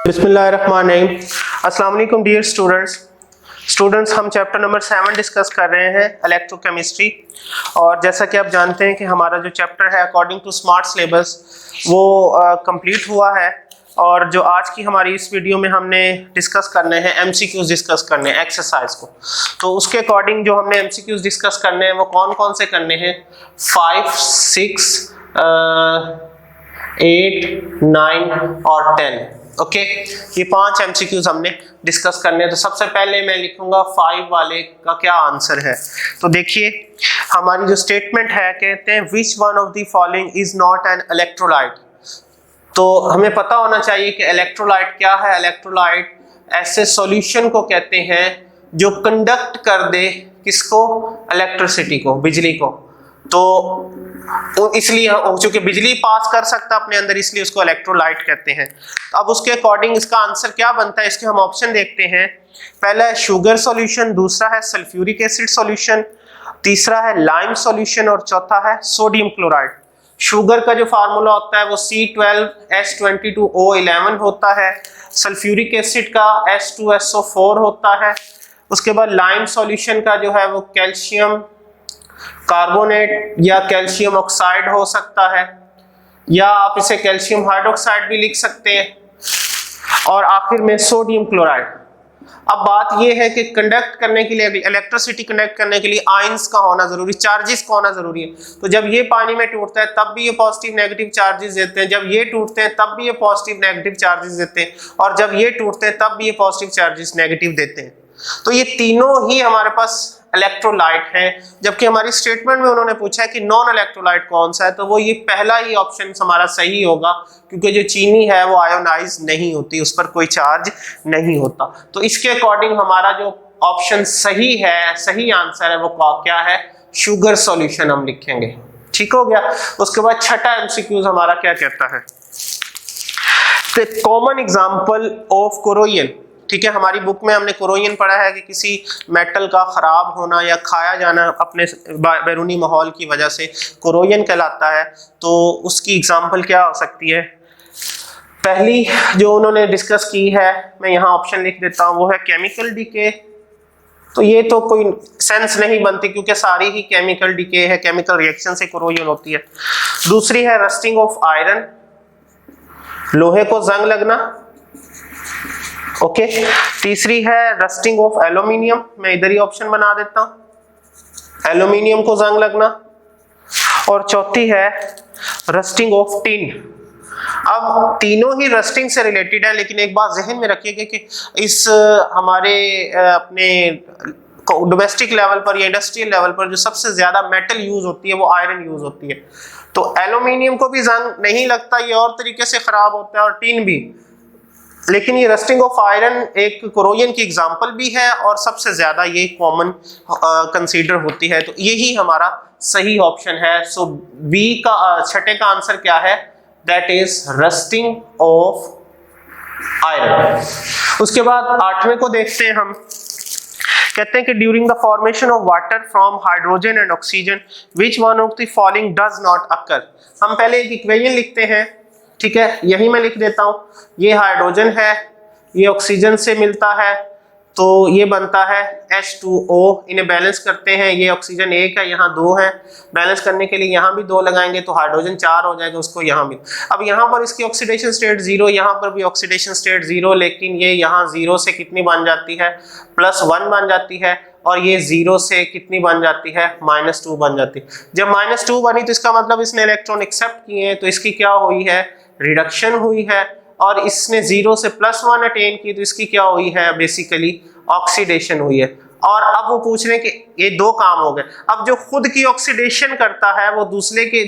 बिस्मिल्लाहिर्रहमानिर्रहीम। अस्सलाम वालेकुम डियर स्टूडेंट्स, हम चैप्टर नंबर 7 डिस्कस कर रहे हैं इलेक्ट्रोकेमिस्ट्री। और जैसा कि आप जानते हैं कि हमारा जो चैप्टर है अकॉर्डिंग टू स्मार्ट सिलेबस वो कंप्लीट हुआ है। और जो आज की हमारी इस वीडियो में हमने डिस्कस करने हैं एमसीक्यूज डिस्कस करने हैं एक्सरसाइज को। तो उसके अकॉर्डिंग जो हमने एमसीक्यूज डिस्कस करने हैं वो कौन कौन से करने हैं, 5, 6, 8, 9 और 10। ओके, ये 5 एमसीक्यूज हमने डिस्कस करने हैं। तो सबसे पहले मैं लिखूंगा 5 वाले का क्या आंसर है। तो देखिए हमारी जो स्टेटमेंट है, कहते हैं which one of the following is not an electrolyte. तो हमें पता होना चाहिए कि इलेक्ट्रोलाइट क्या है। इलेक्ट्रोलाइट ऐसे सॉल्यूशन को कहते हैं जो कंडक्ट कर दे किसको, इलेक्ट्रिसिटी को, बिजली को। तो इसलिए चूंकि बिजली पास कर सकता अपने अंदर, इसलिए उसको इलेक्ट्रोलाइट कहते हैं। अब उसके अकॉर्डिंग इसका आंसर क्या बनता है, इसके हम ऑप्शन देखते हैं। पहला है शुगर सॉल्यूशन, दूसरा है सल्फ्यूरिक एसिड सॉल्यूशन, तीसरा है लाइम सॉल्यूशन और चौथा है सोडियम क्लोराइड। शुगर का जो फार्मूला होता है वो C12H22O11 होता है। सल्फ्यूरिक एसिड का H2SO4 होता है। उसके बाद लाइम सॉल्यूशन का जो है वो कैल्शियम कार्बोनेट या कैल्शियम ऑक्साइड हो सकता है, या आप इसे कैल्शियम हाइड्रोक्साइड भी लिख सकते हैं। और आखिर में सोडियम क्लोराइड। अब बात यह है कि कंडक्ट करने के लिए, इलेक्ट्रिसिटी कंडक्ट करने के लिए आयंस का होना जरूरी, चार्जेस का होना जरूरी है। तो जब ये पानी में टूटता है तब भी ये पॉजिटिव नेगेटिव चार्जेस देते हैं, जब ये टूटते हैं तब भी ये पॉजिटिव नेगेटिव चार्जेस देते हैं, और जब ये टूटते हैं तब भी ये पॉजिटिव चार्जेस नेगेटिव देते हैं। तो ये तीनों ही हमारे पास इलेक्ट्रोलाइट हैं। जबकि हमारी स्टेटमेंट में उन्होंने पूछा है कि नॉन इलेक्ट्रोलाइट कौन सा है, तो वो ये पहला ही ऑप्शन हमारा सही होगा, क्योंकि जो चीनी है वो आयोनाइज नहीं होती, उस पर कोई चार्ज नहीं होता। तो इसके अकॉर्डिंग हमारा जो ऑप्शन सही है, सही आंसर है वो क्या है, शुगर सॉल्यूशन हम लिखेंगे। ठीक हो गया। उसके बाद छठा एमसीक्यूज हमारा क्या कहता है, कॉमन एग्जांपल ऑफ कोरोजन। ठीक है, हमारी बुक में हमने कोरोजन पढ़ा है कि किसी मेटल का खराब होना या खाया जाना अपने बैरूनी माहौल की वजह से कोरोजन कहलाता है। तो उसकी एग्जांपल क्या हो सकती है। पहली जो उन्होंने डिस्कस की है, मैं यहाँ ऑप्शन लिख देता हूँ, वो है केमिकल डीके। तो ये तो कोई सेंस नहीं बनती क्योंकि सारी ही केमिकल डीके है, केमिकल रिएक्शन से कोरोजन होती है। दूसरी है रस्टिंग ऑफ आयरन, लोहे को जंग लगना। ओके। तीसरी है रस्टिंग ऑफ एल्यूमिनियम, मैं इधर ही ऑप्शन बना देता हूं, एल्यूमिनियम को जंग लगना। और चौथी है रस्टिंग ऑफ टिन। अब तीनों ही रस्टिंग से रिलेटेड है, लेकिन एक बात जहन में रखिएगा कि इस हमारे अपने डोमेस्टिक लेवल पर या इंडस्ट्रियल लेवल पर जो सबसे ज्यादा मेटल यूज होती है वो आयरन यूज होती है। तो एल्यूमिनियम को भी जंग नहीं लगता, ये और तरीके से खराब होता है, और टिन भी। लेकिन ये रस्टिंग ऑफ आयरन एक कोरोजन की एग्जांपल भी है और सबसे ज्यादा ये कॉमन कंसीडर होती है। तो यही हमारा सही ऑप्शन है। सो बी का छठे का आंसर क्या है, that is rusting of iron. उसके बाद आठवें को देखते हैं हम। कहते हैं कि during the formation of water from hydrogen and oxygen which one of the following does not occur. हम पहले एक इक्वेशन लिखते हैं। ठीक है, यही मैं लिख देता हूं, ये हाइड्रोजन है, ये ऑक्सीजन से मिलता है, तो ये बनता है H2O। इन्हें बैलेंस करते हैं, ये ऑक्सीजन 1 है, यहाँ 2 है। बैलेंस करने के लिए यहाँ भी 2 लगाएंगे तो हाइड्रोजन 4 हो जाएगा, उसको यहाँ भी। अब यहाँ पर इसकी ऑक्सीडेशन स्टेट 0, यहाँ पर भी ऑक्सीडेशन स्टेट 0, लेकिन ये यहाँ 0 से कितनी बन जाती है, +1 बन जाती है। और ये 0 से कितनी बन जाती है, -2 बन जाती है। जब -2 बनी तो इसका मतलब इसने इलेक्ट्रॉन एक्सेप्ट किए हैं, तो इसकी क्या हुई है, रिडक्शन हुई है। और इसने 0 से +1 अटेन की, तो इसकी क्या हुई है, बेसिकली ऑक्सीडेशन हुई है। और अब वो पूछ रहे हैं कि ये 2 काम हो गए। अब जो खुद की ऑक्सीडेशन करता है वो दूसरे के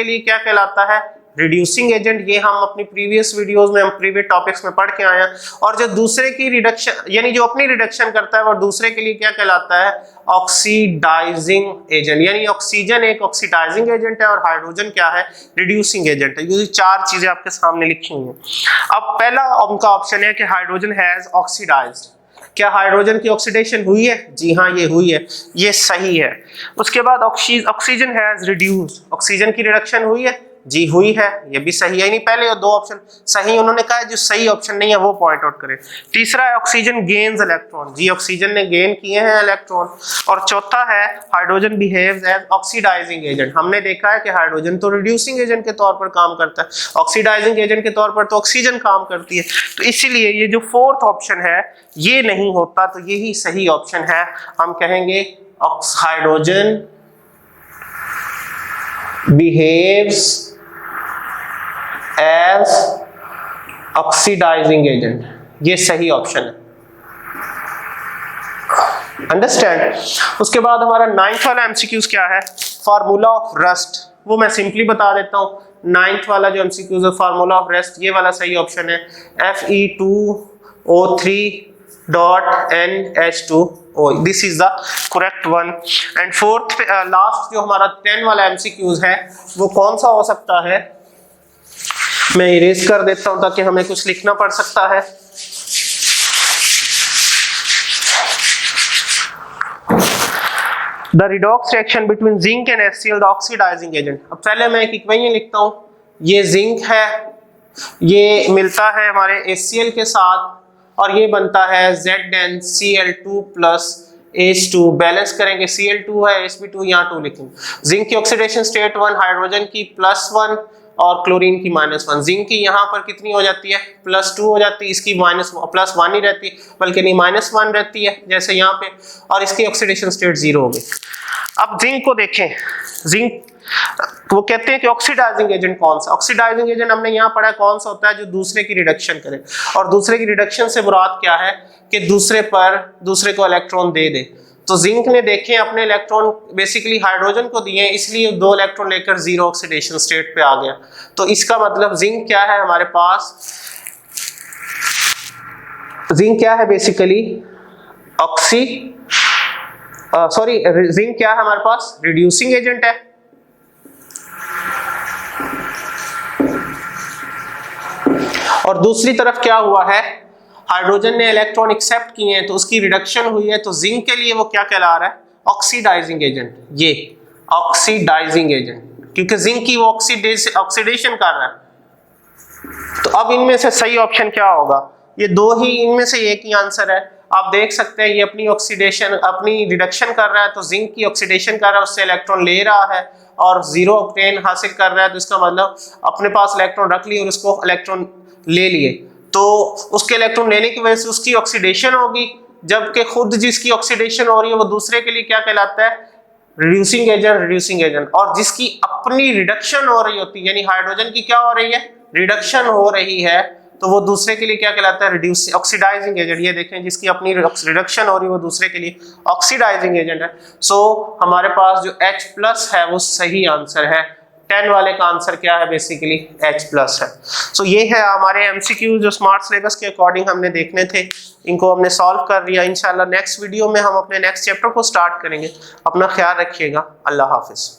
लिए क्या कहलाता है, रिड्यूसिंग एजेंट। ये हम अपनी प्रीवियस वीडियोस में, हम प्रीवियस टॉपिक्स में पढ़ के आए हैं। और जो दूसरे की रिडक्शन, यानी जो अपनी रिडक्शन करता है वो दूसरे के लिए क्या कहलाता है, ऑक्सीडाइजिंग एजेंट। यानी ऑक्सीजन एक ऑक्सीडाइजिंग एजेंट है और हाइड्रोजन क्या है, रिड्यूसिंग एजेंट है। ये 4 चीजें आपके सामने लिखी हुई हैं। अब पहला उनका ऑप्शन है कि हाइड्रोजन हैज ऑक्सीडाइज्ड। क्या हाइड्रोजन की ऑक्सीडेशन हुई है? जी हाँ, ये हुई है, ये सही है। उसके बाद ऑक्सीजन हैज रिड्यूस्ड, ऑक्सीजन की रिडक्शन हुई है? जी हुई है, ये भी सही है। नहीं पहले ये दो ऑप्शन सही उन्होंने कहा है, जो सही ऑप्शन नहीं है वो पॉइंट आउट करें। तीसरा है ऑक्सीजन गेन्स इलेक्ट्रॉन, जी ऑक्सीजन ने गेन किए हैं इलेक्ट्रॉन। और चौथा है hydrogen behaves as oxidising agent. हमने देखा है कि हाइड्रोजन तो रिड्यूसिंग एजेंट के तौर पर काम करता है, ऑक्सीडाइजिंग एजेंट के तौर पर तो ऑक्सीजन काम करती है। तो इसीलिए ये जो फोर्थ ऑप्शन है ये नहीं होता, तो यही सही ऑप्शन है। हम कहेंगे hydrogen behaves as oxidizing agent, ये सही ऑप्शन है। अंडरस्टैंड। उसके बाद हमारा 9th वाला एमसीक्यूज क्या है, फार्मूला ऑफ रस्ट, वो मैं सिंपली बता देता हूँ। 9th वाला जो एमसीक्यूज है फार्मूला ऑफ रस्ट, ये वाला सही ऑप्शन है Fe2O3.NH2O, this is the correct one. And fourth last जो हमारा 10 वाला एमसीक्यूज है वो कौन सा हो सकता है, मैं इरेज कर देता हूं ताकि हमें कुछ लिखना पड़ सकता है। The redox reaction between zinc and HCl the oxidising agent. अब पहले मैं एक इक्वेशन लिखता हूं, ये जिंक है, ये मिलता है हमारे HCl के साथ और ये बनता है ZnCl2 प्लस H2, बैलेंस करेंगे Cl2 है Sp2 यहाँ 2 लिखेंगे। जिंक की ऑक्सीडेशन स्टेट 1, हाइड्रोजन की +1 और क्लोरीन की -1। जिंक की यहाँ पर कितनी हो जाती है +2 हो जाती है, इसकी +1 ही रहती है, बल्कि नहीं -1 रहती है जैसे यहाँ पे, और इसकी ऑक्सीडेशन स्टेट 0 हो गई। अब जिंक को देखें, जिंक वो कहते हैं कि ऑक्सीडाइजिंग एजेंट कौन सा, ऑक्सीडाइजिंग एजेंट हमने यहाँ पढ़ा है कौन सा होता है, जो दूसरे की रिडक्शन करे। और दूसरे की रिडक्शन से मुराद क्या है कि दूसरे को इलेक्ट्रॉन दे दे। तो जिंक ने देखें अपने इलेक्ट्रॉन बेसिकली हाइड्रोजन को दिए, इसलिए 2 इलेक्ट्रॉन लेकर 0 ऑक्सीडेशन स्टेट पे आ गया। तो इसका मतलब जिंक क्या है हमारे पास, जिंक क्या है बेसिकली जिंक क्या है हमारे पास, रिड्यूसिंग एजेंट है। और दूसरी तरफ क्या हुआ है, हाइड्रोजन ने इलेक्ट्रॉन एक्सेप्ट किए हैं तो उसकी रिडक्शन हुई है, तो जिंक के लिए वो क्या कहला रहा है, ऑक्सीडाइजिंग एजेंट। ये ऑक्सीडाइजिंग एजेंट, क्योंकि जिंक की वो ऑक्सीडेशन कर रहा है। तो अब इनमें से सही ऑप्शन क्या होगा, ये दो ही, इनमें से एक ही आंसर है। आप देख सकते हैं ये अपनी रिडक्शन कर रहा है, तो जिंक की ऑक्सीडेशन कर रहा है, उससे इलेक्ट्रॉन ले रहा है और 0 ऑक्टेन हासिल कर रहा है। तो इसका मतलब अपने पास इलेक्ट्रॉन रख लिए और उसको इलेक्ट्रॉन ले लिए, तो उसके इलेक्ट्रॉन लेने की वजह से उसकी ऑक्सीडेशन होगी, जबकि खुद जिसकी ऑक्सीडेशन हो रही है वो दूसरे के लिए क्या कहलाता है, रिड्यूसिंग एजेंट। और जिसकी अपनी रिडक्शन हो रही होती है, यानी हाइड्रोजन की क्या हो रही है, रिडक्शन हो रही है, तो वो दूसरे के लिए क्या कहलाता है, ऑक्सीडाइजिंग एजेंट। ये देखें जिसकी अपनी रिडक्शन हो रही है वो दूसरे के लिए ऑक्सीडाइजिंग एजेंट है। सो हमारे पास जो H+ है वो सही आंसर है। 10 वाले का आंसर क्या है, बेसिकली H+ है। सो ये है हमारे MCQ जो स्मार्ट सिलेबस के अकॉर्डिंग हमने देखने थे, इनको हमने सॉल्व कर लिया। इंशाल्लाह नेक्स्ट वीडियो में हम अपने नेक्स्ट चैप्टर को स्टार्ट करेंगे। अपना ख्याल रखिएगा, अल्लाह हाफिज।